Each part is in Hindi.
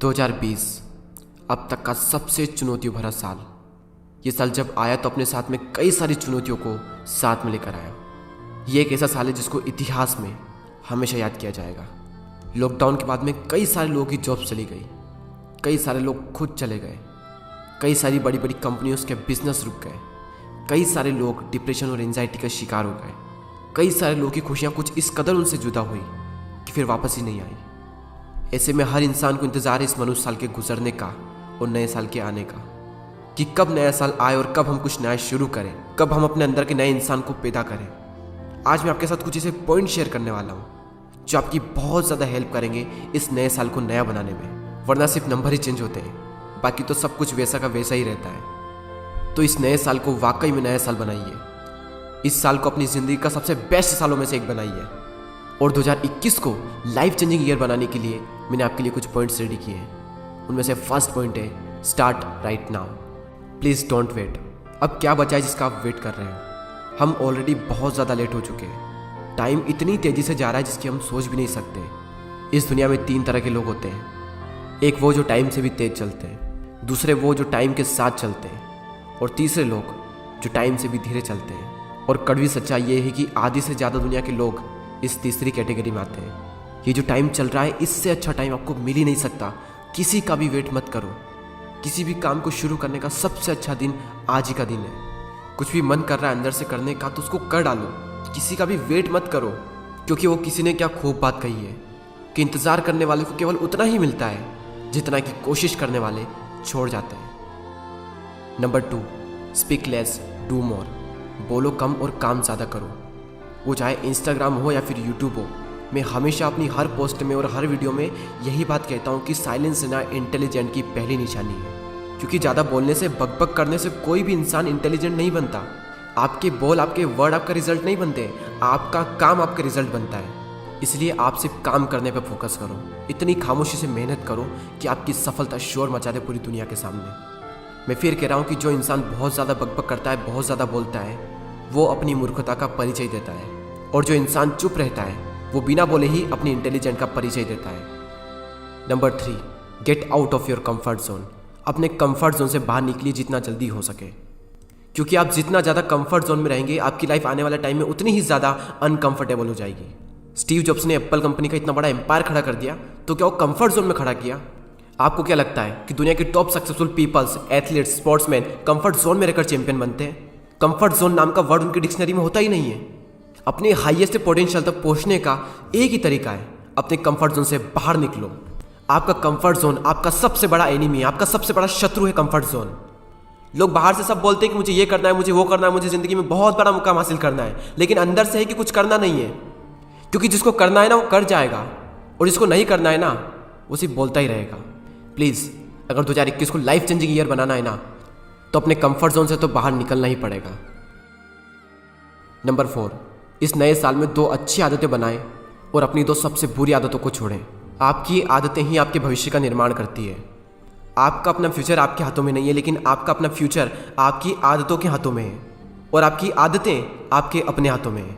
2020 अब तक का सबसे चुनौतियों भरा साल। ये साल जब आया तो अपने साथ में कई सारी चुनौतियों को साथ में लेकर आया। ये एक ऐसा साल है जिसको इतिहास में हमेशा याद किया जाएगा। लॉकडाउन के बाद में कई सारे लोगों की जॉब चली गई, कई सारे लोग खुद चले गए, कई सारी बड़ी बड़ी कंपनियों के बिजनेस रुक गए, कई सारे लोग डिप्रेशन और एंजाइटी का शिकार हो गए, कई सारे लोगों की खुशियाँ कुछ इस कदर उनसे जुदा हुई कि फिर वापस ही नहीं आई। ऐसे में हर इंसान को इंतज़ार है इस मनुष्य साल के गुजरने का और नए साल के आने का, कि कब नया साल आए और कब हम कुछ नया शुरू करें, कब हम अपने अंदर के नए इंसान को पैदा करें। आज मैं आपके साथ कुछ ऐसे पॉइंट शेयर करने वाला हूँ जो आपकी बहुत ज़्यादा हेल्प करेंगे इस नए साल को नया बनाने में। वरना सिर्फ नंबर ही चेंज होते हैं, बाकी तो सब कुछ वैसा का वैसा ही रहता है। तो इस नए साल को वाकई में नया साल बनाइए। इस साल को अपनी ज़िंदगी का सबसे बेस्ट सालों में से एक बनाइए। और 2021 को लाइफ चेंजिंग ईयर बनाने के लिए मैंने आपके लिए कुछ पॉइंट्स रेडी किए हैं। उनमें से फर्स्ट पॉइंट है start right now. Please don't wait. अब क्या बचा है जिसका आप वेट कर रहे हो? हम ऑलरेडी बहुत ज़्यादा लेट हो चुके हैं। टाइम इतनी तेज़ी से जा रहा है जिसकी हम सोच भी नहीं सकते। इस दुनिया में 3 तरह के लोग होते हैं। एक वो जो टाइम से भी तेज़ चलते हैं, दूसरे वो जो टाइम के साथ चलते हैं, और तीसरे लोग जो टाइम से भी धीरे चलते हैं। और कड़वी सच्चाई ये है कि आधी से ज़्यादा दुनिया के लोग इस तीसरी कैटेगरी में आते हैं। ये जो टाइम चल रहा है इससे अच्छा टाइम आपको मिल ही नहीं सकता। किसी का भी वेट मत करो। किसी भी काम को शुरू करने का सबसे अच्छा दिन आज ही का दिन है। कुछ भी मन कर रहा है अंदर से करने का तो उसको कर डालो। किसी का भी वेट मत करो, क्योंकि वो किसी ने क्या खूब बात कही है कि इंतज़ार करने वाले को केवल उतना ही मिलता है जितना कि कोशिश करने वाले छोड़ जाते हैं। Number 2, speak less do more. बोलो कम और काम ज़्यादा करो। वो चाहे इंस्टाग्राम हो या फिर यूट्यूब हो। मैं हमेशा अपनी हर पोस्ट में और हर वीडियो में यही बात कहता हूँ कि साइलेंस ना इंटेलिजेंट की पहली निशानी है। क्योंकि ज़्यादा बोलने से, बकबक करने से कोई भी इंसान इंटेलिजेंट नहीं बनता। आपके बोल, आपके वर्ड आपका रिजल्ट नहीं बनते, आपका काम आपका रिजल्ट बनता है। इसलिए आप सिर्फ काम करने पर फोकस करो। इतनी खामोशी से मेहनत करो कि आपकी सफलता शोर मचा दे पूरी दुनिया के सामने। मैं फिर कह रहा हूँ कि जो इंसान बहुत ज़्यादा बकबक करता है, बहुत ज़्यादा बोलता है, वो अपनी मूर्खता का परिचय देता है। और जो इंसान चुप रहता है वो बिना बोले ही अपनी इंटेलिजेंट का परिचय देता है। Number 3, get out of your comfort zone. अपने कंफर्ट जोन से बाहर निकलिए जितना जल्दी हो सके, क्योंकि आप जितना ज़्यादा कंफर्ट जोन में रहेंगे आपकी लाइफ आने वाले टाइम में उतनी ही ज़्यादा अनकंफर्टेबल हो जाएगी। स्टीव जॉब्स ने एप्पल कंपनी का इतना बड़ा एम्पायर खड़ा कर दिया तो क्या वो कंफर्ट जोन में खड़ा किया? आपको क्या लगता है कि दुनिया के top successful peoples, athletes, sportsman comfort zone में रहकर चैंपियन बनते हैं? कंफर्ट जोन नाम का वर्ड उनकी डिक्शनरी में होता ही नहीं है। अपने हाईएस्ट पोटेंशियल तक पहुंचने का एक ही तरीका है, अपने कंफर्ट जोन से बाहर निकलो। आपका कंफर्ट जोन आपका सबसे बड़ा एनिमी है, आपका सबसे बड़ा शत्रु है कंफर्ट जोन। लोग बाहर से सब बोलते हैं कि मुझे ये करना है, मुझे वो करना है, मुझे ज़िंदगी में बहुत बड़ा मुकाम हासिल करना है, लेकिन अंदर से है कि कुछ करना नहीं है। क्योंकि जिसको करना है ना वो कर जाएगा, और जिसको नहीं करना है ना वो सिर्फ बोलता ही रहेगा। प्लीज़, अगर 2021 को लाइफ चेंजिंग ईयर बनाना है ना तो अपने कंफर्ट जोन से तो बाहर निकलना ही पड़ेगा। नंबर 4, इस नए साल में 2 अच्छी आदतें बनाएं और अपनी 2 सबसे बुरी आदतों को छोड़ें। आपकी आदतें ही आपके भविष्य का निर्माण करती है। आपका अपना फ्यूचर आपके हाथों में नहीं है, लेकिन आपका अपना फ्यूचर आपकी आदतों के हाथों में है, और आपकी आदतें आपके अपने हाथों में है।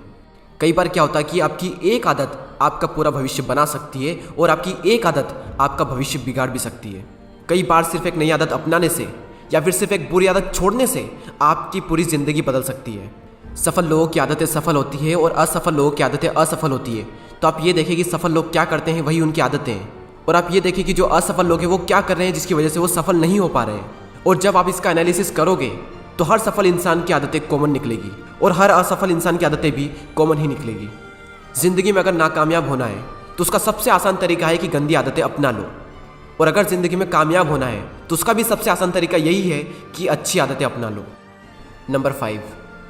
कई बार क्या होता है कि आपकी एक आदत आपका पूरा भविष्य बना सकती है और आपकी एक आदत आपका भविष्य बिगाड़ भी सकती है। कई बार सिर्फ एक नई आदत अपनाने से या फिर सिर्फ एक बुरी आदत छोड़ने से आपकी पूरी ज़िंदगी बदल सकती है। सफल लोगों की आदतें सफल होती है और असफल लोगों की आदतें असफल होती है। तो आप ये देखें कि सफल लोग क्या करते हैं, वही उनकी आदतें हैं, और आप ये देखें कि जो असफल लोग हैं वो क्या कर रहे हैं जिसकी वजह से वो सफल नहीं हो पा रहे हैं। और जब आप इसका एनालिसिस करोगे तो हर सफल इंसान की आदतें कॉमन निकलेगी और हर असफल इंसान की आदतें भी कॉमन ही निकलेगी। ज़िंदगी में अगर नाकामयाब होना है तो उसका सबसे आसान तरीका है कि गंदी आदतें अपना लो, और अगर ज़िंदगी में कामयाब होना है तो उसका भी सबसे आसान तरीका यही है कि अच्छी आदतें अपना लो। Number 5,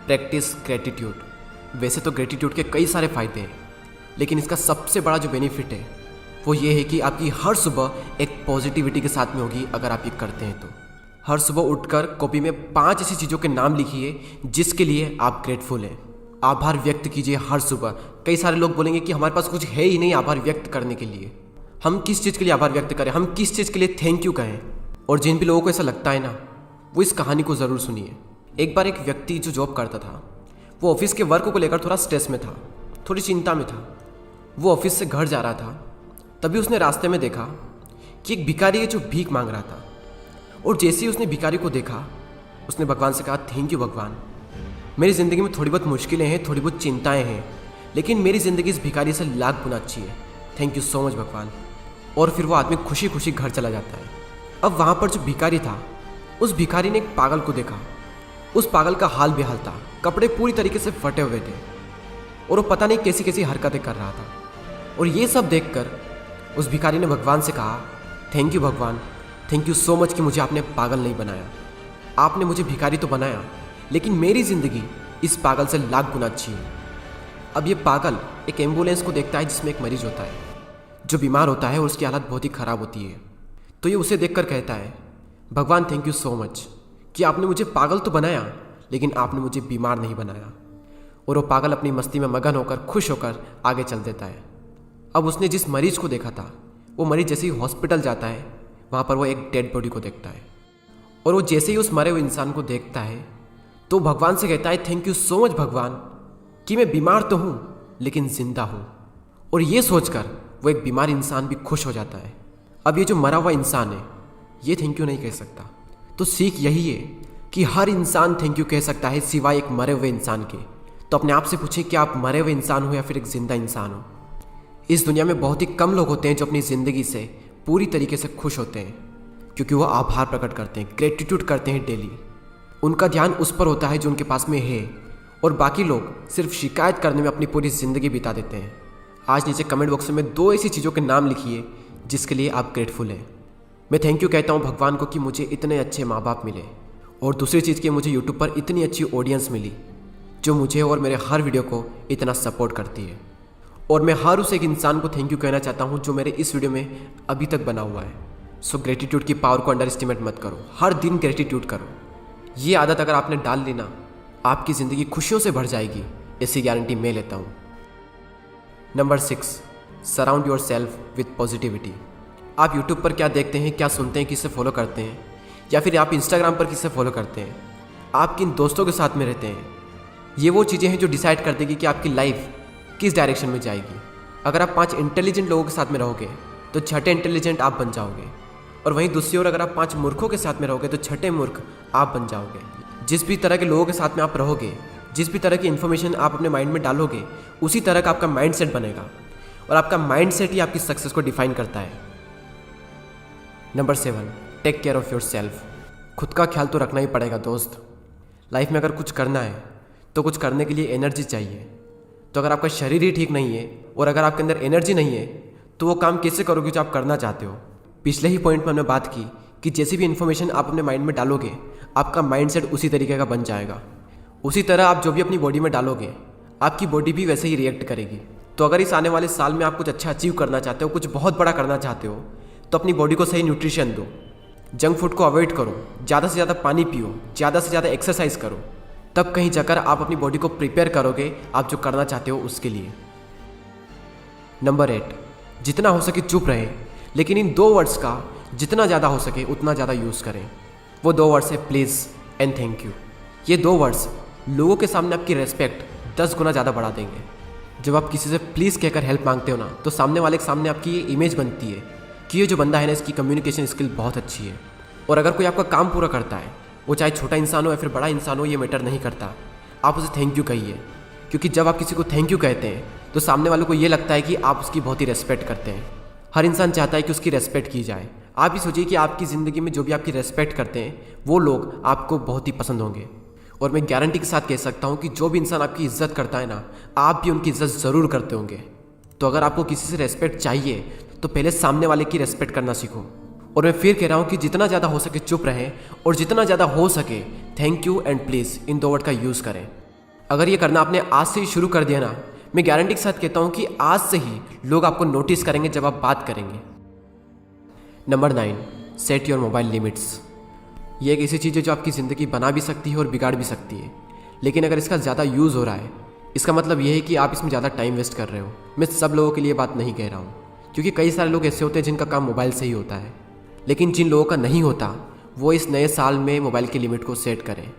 practice gratitude. वैसे तो ग्रेटिट्यूड के कई सारे फ़ायदे हैं, लेकिन इसका सबसे बड़ा जो बेनिफिट है वो ये है कि आपकी हर सुबह एक पॉजिटिविटी के साथ में होगी। अगर आप ये करते हैं तो हर सुबह उठकर कॉपी में 5 ऐसी चीज़ों के नाम लिखिए जिसके लिए आप ग्रेटफुल हैं। आभार व्यक्त कीजिए हर सुबह। कई सारे लोग बोलेंगे कि हमारे पास कुछ है ही नहीं आभार व्यक्त करने के लिए। हम किस चीज़ के लिए आभार व्यक्त करें, हम किस चीज़ के लिए थैंक यू कहें? और जिन भी लोगों को ऐसा लगता है ना वो इस कहानी को ज़रूर सुनिए। एक बार एक व्यक्ति जो जॉब करता था वो ऑफिस के वर्क को लेकर थोड़ा स्ट्रेस में था, थोड़ी चिंता में था। वो ऑफिस से घर जा रहा था, तभी उसने रास्ते में देखा कि एक भिखारी है जो भीख मांग रहा था। और जैसे ही उसने भिखारी को देखा, उसने भगवान से कहा, थैंक यू भगवान, मेरी ज़िंदगी में थोड़ी बहुत मुश्किलें हैं, थोड़ी बहुत चिंताएं हैं, लेकिन मेरी ज़िंदगी इस भिखारी से लाख गुना अच्छी है। थैंक यू सो मच भगवान। और फिर वो आदमी खुशी खुशी घर चला जाता है। अब वहाँ पर जो भिखारी था, उस भिखारी ने एक पागल को देखा। उस पागल का हाल बेहाल था, कपड़े पूरी तरीके से फटे हुए थे और वो पता नहीं कैसी कैसी हरकतें कर रहा था। और ये सब देखकर उस भिखारी ने भगवान से कहा, थैंक यू भगवान, थैंक यू सो मच कि मुझे आपने पागल नहीं बनाया। आपने मुझे भिखारी तो बनाया, लेकिन मेरी ज़िंदगी इस पागल से लाख गुना अच्छी है। अब ये पागल एक एम्बुलेंस को देखता है जिसमें एक मरीज होता है जो बीमार होता है और उसकी हालत बहुत ही ख़राब होती है। तो ये उसे देखकर कहता है, भगवान थैंक यू सो मच कि आपने मुझे पागल तो बनाया, लेकिन आपने मुझे बीमार नहीं बनाया। और वो पागल अपनी मस्ती में मगन होकर खुश होकर आगे चल देता है। अब उसने जिस मरीज को देखा था, वो मरीज जैसे ही हॉस्पिटल जाता है, वहाँ पर वो एक डेड बॉडी को देखता है। और वो जैसे ही उस मरे हुए इंसान को देखता है तो भगवान से कहता है, थैंक यू सो मच भगवान कि मैं बीमार तो हूँ लेकिन जिंदा हूँ। और ये सोचकर वो एक बीमार इंसान भी खुश हो जाता है। अब ये जो मरा हुआ इंसान है, ये थैंक यू नहीं कह सकता। तो सीख यही है कि हर इंसान थैंक यू कह सकता है सिवाय एक मरे हुए इंसान के। तो अपने आप से पूछें कि आप मरे हुए इंसान हो या फिर एक जिंदा इंसान हो। इस दुनिया में बहुत ही कम लोग होते हैं जो अपनी ज़िंदगी से पूरी तरीके से खुश होते हैं, क्योंकि वो आभार प्रकट करते हैं, ग्रेटिट्यूड करते हैं डेली। उनका ध्यान उस पर होता है जो उनके पास में है, और बाकी लोग सिर्फ शिकायत करने में अपनी पूरी ज़िंदगी बिता देते हैं। आज नीचे कमेंट बॉक्स में 2 ऐसी चीज़ों के नाम लिखिए जिसके लिए आप ग्रेटफुल हैं। मैं थैंक यू कहता हूँ भगवान को कि मुझे इतने अच्छे माँ बाप मिले, और दूसरी चीज़ कि मुझे यूट्यूब पर इतनी अच्छी ऑडियंस मिली जो मुझे और मेरे हर वीडियो को इतना सपोर्ट करती है। और मैं हर उस एक इंसान को थैंक यू कहना चाहता हूँ जो मेरे इस वीडियो में अभी तक बना हुआ है। सो ग्रेटिट्यूड की पावर को अंडर एस्टिमेट मत करो, हर दिन ग्रेटिट्यूड करो। ये आदत अगर आपने डाल ली ना, आपकी ज़िंदगी खुशियों से भर जाएगी, ऐसी गारंटी मैं लेता हूँ। Number 6, surround yourself with positivity. आप यूट्यूब पर क्या देखते हैं, क्या सुनते हैं, किससे फॉलो करते हैं, या फिर आप इंस्टाग्राम पर किससे फॉलो करते हैं, आप किन दोस्तों के साथ में रहते हैं, ये वो चीज़ें हैं जो डिसाइड कर देगी कि आपकी लाइफ किस डायरेक्शन में जाएगी। अगर आप 5 इंटेलिजेंट लोगों के साथ में रहोगे तो 6ठे इंटेलिजेंट आप बन जाओगे, और वहीं दूसरी ओर अगर आप 5 मूर्खों के साथ में रहोगे तो 6ठे मूर्ख आप बन जाओगे। जिस भी तरह के लोगों के साथ में आप रहोगे, जिस भी तरह की इन्फॉर्मेशन आप अपने माइंड में डालोगे, उसी तरह का आपका माइंडसेट बनेगा, और आपका माइंडसेट ही आपकी सक्सेस को डिफाइन करता है। Number 7, take care of yourself. खुद का ख्याल तो रखना ही पड़ेगा दोस्त। लाइफ में अगर कुछ करना है तो कुछ करने के लिए एनर्जी चाहिए। तो अगर आपका शरीर ही ठीक नहीं है और अगर आपके अंदर एनर्जी नहीं है तो वो काम कैसे करोगे जो आप करना चाहते हो। पिछले ही पॉइंट में हमने बात की कि जैसी भी इन्फॉर्मेशन आप अपने माइंड में डालोगे, आपका माइंडसेट उसी तरीके का बन जाएगा। उसी तरह आप जो भी अपनी बॉडी में डालोगे, आपकी बॉडी भी वैसे ही रिएक्ट करेगी। तो अगर इस आने वाले साल में आप कुछ अच्छा अचीव करना चाहते हो, कुछ बहुत बड़ा करना चाहते हो, तो अपनी बॉडी को सही न्यूट्रिशन दो, जंक फूड को अवॉइड करो, ज़्यादा से ज़्यादा पानी पियो, ज़्यादा से ज़्यादा एक्सरसाइज करो। तब कहीं जाकर आप अपनी बॉडी को प्रिपेयर करोगे आप जो करना चाहते हो उसके लिए। नंबर 8, जितना हो सके चुप रहें, लेकिन इन 2 वर्ड्स का जितना ज़्यादा हो सके उतना ज़्यादा यूज़ करें। वो 2 वर्ड्स है प्लीज़ एंड थैंक यू। ये 2 वर्ड्स लोगों के सामने आपकी रेस्पेक्ट 10 गुना ज़्यादा बढ़ा देंगे। जब आप किसी से प्लीज़ कहकर हेल्प मांगते हो ना, तो सामने वाले के सामने आपकी ये इमेज बनती है कि ये जो बंदा है ना, इसकी कम्युनिकेशन स्किल बहुत अच्छी है। और अगर कोई आपका काम पूरा करता है, वो चाहे छोटा इंसान हो या फिर बड़ा इंसान हो, ये मैटर नहीं करता, आप उसे थैंक यू कहिए। क्योंकि जब आप किसी को थैंक यू कहते हैं तो सामने वालों को ये लगता है कि आप उसकी बहुत ही रेस्पेक्ट करते हैं। हर इंसान चाहता है कि उसकी रेस्पेक्ट की जाए। आप भी सोचिए कि आपकी ज़िंदगी में जो भी आपकी रेस्पेक्ट करते हैं वो लोग आपको बहुत ही पसंद होंगे। और मैं गारंटी के साथ कह सकता हूँ कि जो भी इंसान आपकी इज्जत करता है ना, आप भी उनकी इज्जत ज़रूर करते होंगे। तो अगर आपको किसी से रेस्पेक्ट चाहिए तो पहले सामने वाले की रेस्पेक्ट करना सीखो। और मैं फिर कह रहा हूँ कि जितना ज़्यादा हो सके चुप रहें, और जितना ज़्यादा हो सके thank you and please in 2 word का यूज़ करें। अगर ये करना आपने आज से ही शुरू कर दिया ना, मैं गारंटी के साथ कहता हूँ कि आज से ही लोग आपको नोटिस करेंगे जब आप बात करेंगे। Number 9, set your mobile limits. ये एक ऐसी चीज़ है जो आपकी ज़िंदगी बना भी सकती है और बिगाड़ भी सकती है। लेकिन अगर इसका ज़्यादा यूज़ हो रहा है, इसका मतलब ये है कि आप इसमें ज़्यादा टाइम वेस्ट कर रहे हो। मैं सब लोगों के लिए बात नहीं कह रहा हूँ, क्योंकि कई सारे लोग ऐसे होते हैं जिनका काम मोबाइल से ही होता है। लेकिन जिन लोगों का नहीं होता, वो इस नए साल में मोबाइल की लिमिट को सेट करें,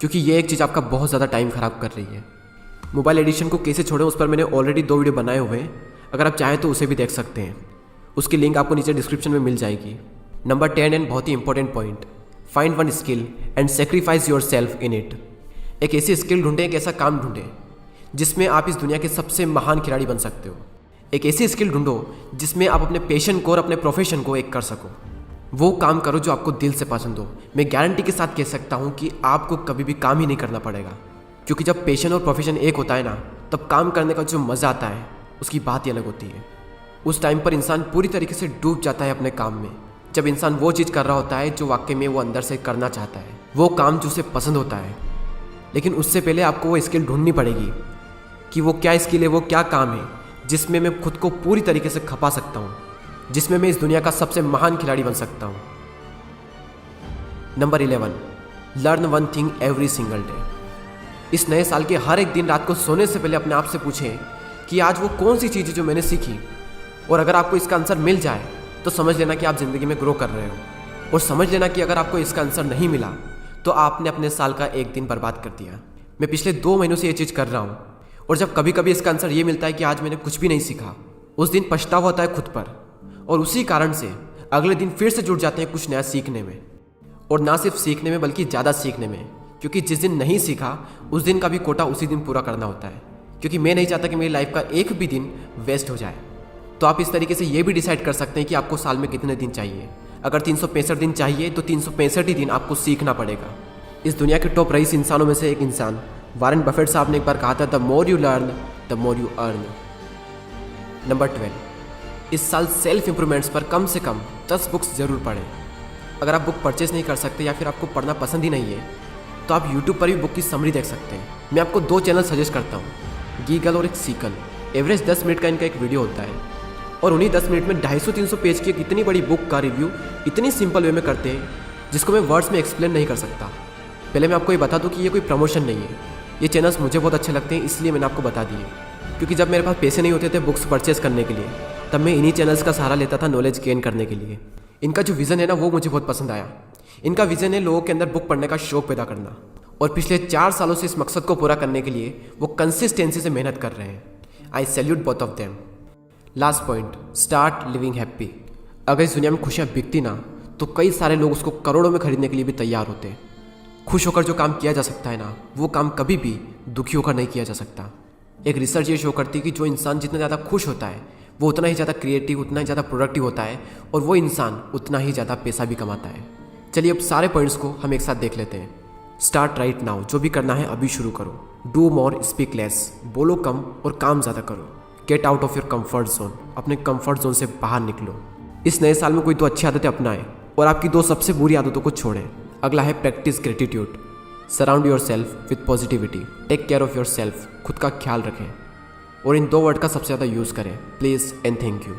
क्योंकि ये एक चीज़ आपका बहुत ज़्यादा टाइम ख़राब कर रही है। मोबाइल एडिक्शन को कैसे छोड़ें, उस पर मैंने ऑलरेडी 2 वीडियो बनाए हुए हैं, अगर आप चाहें तो उसे भी देख सकते हैं। उसकी लिंक आपको नीचे डिस्क्रिप्शन में मिल जाएगी। नंबर 10 एंड बहुत ही important point, find one skill and sacrifice yourself in it. एक ऐसी स्किल ढूंढें, एक ऐसा काम ढूंढें जिसमें आप इस दुनिया के सबसे महान खिलाड़ी बन सकते हो। एक ऐसी स्किल ढूंढो जिसमें आप अपने पैशन को और अपने प्रोफेशन को एक कर सको। वो काम करो जो आपको दिल से पसंद हो। मैं गारंटी के साथ कह सकता हूँ कि आपको कभी भी काम ही नहीं करना पड़ेगा, क्योंकि जब पैशन और प्रोफेशन एक होता है ना, तब काम करने का जो मज़ा आता है उसकी बात ही अलग होती है। उस टाइम पर इंसान पूरी तरीके से डूब जाता है अपने काम में, जब इंसान वो चीज़ कर रहा होता है जो वाकई में वो अंदर से करना चाहता है, वो काम जो उसे पसंद होता है। लेकिन उससे पहले आपको वो स्किल ढूंढनी पड़ेगी कि वो क्या स्किल है, वो क्या काम है जिसमें मैं खुद को पूरी तरीके से खपा सकता हूँ, जिसमें मैं इस दुनिया का सबसे महान खिलाड़ी बन सकता हूँ। Number 11, learn one thing every single day. इस नए साल के हर एक दिन रात को सोने से पहले अपने आप से पूछें कि आज वो कौन सी चीज़ है जो मैंने सीखी, और अगर आपको इसका आंसर मिल जाए तो समझ लेना कि आप ज़िंदगी में ग्रो कर रहे हो, और समझ लेना कि अगर आपको इसका आंसर नहीं मिला तो आपने अपने साल का एक दिन बर्बाद कर दिया। मैं पिछले 2 महीनों से ये चीज़ कर रहा हूँ, और जब कभी कभी इसका आंसर ये मिलता है कि आज मैंने कुछ भी नहीं सीखा, उस दिन पछतावा होता है खुद पर, और उसी कारण से अगले दिन फिर से जुट जाते हैं कुछ नया सीखने में। और ना सिर्फ सीखने में बल्कि ज़्यादा सीखने में, क्योंकि जिस दिन नहीं सीखा उस दिन का भी कोटा उसी दिन पूरा करना होता है। क्योंकि मैं नहीं चाहता कि मेरी लाइफ का एक भी दिन वेस्ट हो जाए। तो आप इस तरीके से ये भी डिसाइड कर सकते हैं कि आपको साल में कितने दिन चाहिए। अगर 365 दिन चाहिए तो 365 ही दिन आपको सीखना पड़ेगा। इस दुनिया के टॉप रईस इंसानों में से एक इंसान वॉरेन बफेट साहब ने एक बार कहा था, the more you learn the more you earn. Number 12, इस साल सेल्फ इंप्रूवमेंट्स पर कम से कम 10 बुक्स जरूर पढ़ें। अगर आप बुक परचेस नहीं कर सकते या फिर आपको पढ़ना पसंद ही नहीं है तो आप यूट्यूब पर भी बुक की समरी देख सकते हैं। मैं आपको 2 चैनल सजेस्ट करता हूँ, गीगल और एक सीकल। एवरेज 10 मिनट का इनका एक वीडियो होता है, और उन्हीं 10 मिनट में 250-300 पेज की एक इतनी बड़ी बुक का रिव्यू इतनी सिंपल वे में करते हैं जिसको मैं वर्ड्स में एक्सप्लेन नहीं कर सकता। पहले मैं आपको ये बता दूँ कि ये कोई प्रमोशन नहीं है, ये चैनल्स मुझे बहुत अच्छे लगते हैं, इसलिए मैंने आपको बता दिए। क्योंकि जब मेरे पास पैसे नहीं होते थे बुक्स परचेस करने के लिए, तब मैं इन्हीं चैनल्स का सहारा लेता था नॉलेज गेन करने के लिए। इनका जो विज़न है ना, वो मुझे बहुत पसंद आया। इनका विज़न है लोगों के अंदर बुक पढ़ने का शौक पैदा करना, और पिछले 4 सालों से इस मकसद को पूरा करने के लिए वो कंसिस्टेंसी से मेहनत कर रहे हैं। आई salute both of them. Last point, start living happy. अगर इस दुनिया में खुशियाँ बिकती ना, तो कई सारे लोग उसको करोड़ों में खरीदने के लिए भी तैयार होते हैं। खुश होकर जो काम किया जा सकता है ना, वो काम कभी भी दुखी होकर नहीं किया जा सकता। एक रिसर्च ये शो करती है कि जो इंसान जितना ज़्यादा खुश होता है वो उतना ही ज़्यादा क्रिएटिव, उतना ही ज़्यादा प्रोडक्टिव होता है, और वो इंसान उतना ही ज़्यादा पैसा भी कमाता है। चलिए अब सारे पॉइंट्स को हम एक साथ देख लेते हैं। स्टार्ट राइट नाउ, जो भी करना है अभी शुरू करो। डू मोर स्पीक लेस, बोलो कम और काम ज़्यादा करो। Get out of your comfort zone, अपने कंफर्ट जोन से बाहर निकलो। इस नए साल में कोई 2 अच्छी आदतें अपनाएं और आपकी 2 सबसे बुरी आदतों को छोड़ें। अगला है practice gratitude. Surround yourself with positivity. Take care of yourself, खुद का ख्याल रखें। और इन 2 वर्ड का सबसे ज़्यादा यूज़ करें, प्लीज़ एंड थैंक यू।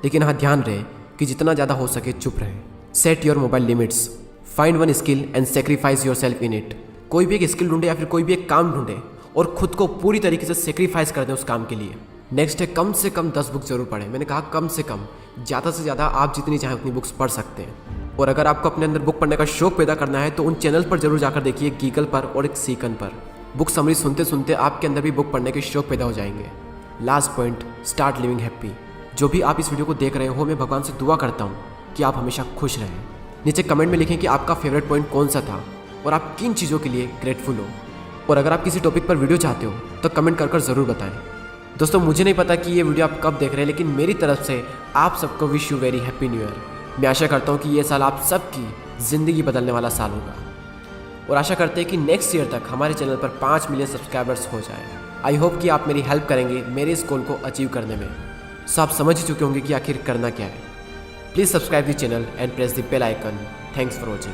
लेकिन हाँ, ध्यान रहे कि जितना ज़्यादा हो सके चुप रहें। Set your mobile limits. Find one skill and sacrifice yourself in it. कोई भी एक स्किल ढूंढे या फिर कोई भी एक काम ढूंढे और खुद को पूरी तरीके से सेक्रीफाइस कर दें उस काम के लिए। नेक्स्ट है कम से कम 10 बुक जरूर पढ़ें। मैंने कहा कम से कम, ज़्यादा से ज़्यादा आप जितनी चाहें उतनी बुक्स पढ़ सकते हैं। और अगर आपको अपने अंदर बुक पढ़ने का शौक पैदा करना है तो उन चैनल पर जरूर जाकर देखिए, गीगल पर और एक सीकन पर। बुक समरी सुनते सुनते आपके अंदर भी बुक पढ़ने के शौक पैदा हो जाएंगे। Last point, start living happy. जो भी आप इस वीडियो को देख रहे हो, मैं भगवान से दुआ करता हूँ कि आप हमेशा खुश रहें। नीचे कमेंट में लिखें कि आपका फेवरेट पॉइंट कौन सा था और आप किन चीज़ों के लिए ग्रेटफुल हो। और अगर आप किसी टॉपिक पर वीडियो चाहते हो तो कमेंट कर ज़रूर बताएं। दोस्तों, मुझे नहीं पता कि ये वीडियो आप कब देख रहे हैं, लेकिन मेरी तरफ से आप सबको wish you very happy new year. मैं आशा करता हूँ कि ये साल आप सबकी ज़िंदगी बदलने वाला साल होगा, और आशा करते हैं कि नेक्स्ट ईयर तक हमारे चैनल पर 5 मिलियन सब्सक्राइबर्स हो जाए। आई होप कि आप मेरी हेल्प करेंगे मेरे इस गोल को अचीव करने में। सो आप समझ ही चुके होंगे कि आखिर करना क्या है। Please subscribe the channel and press the bell icon. Thanks for watching.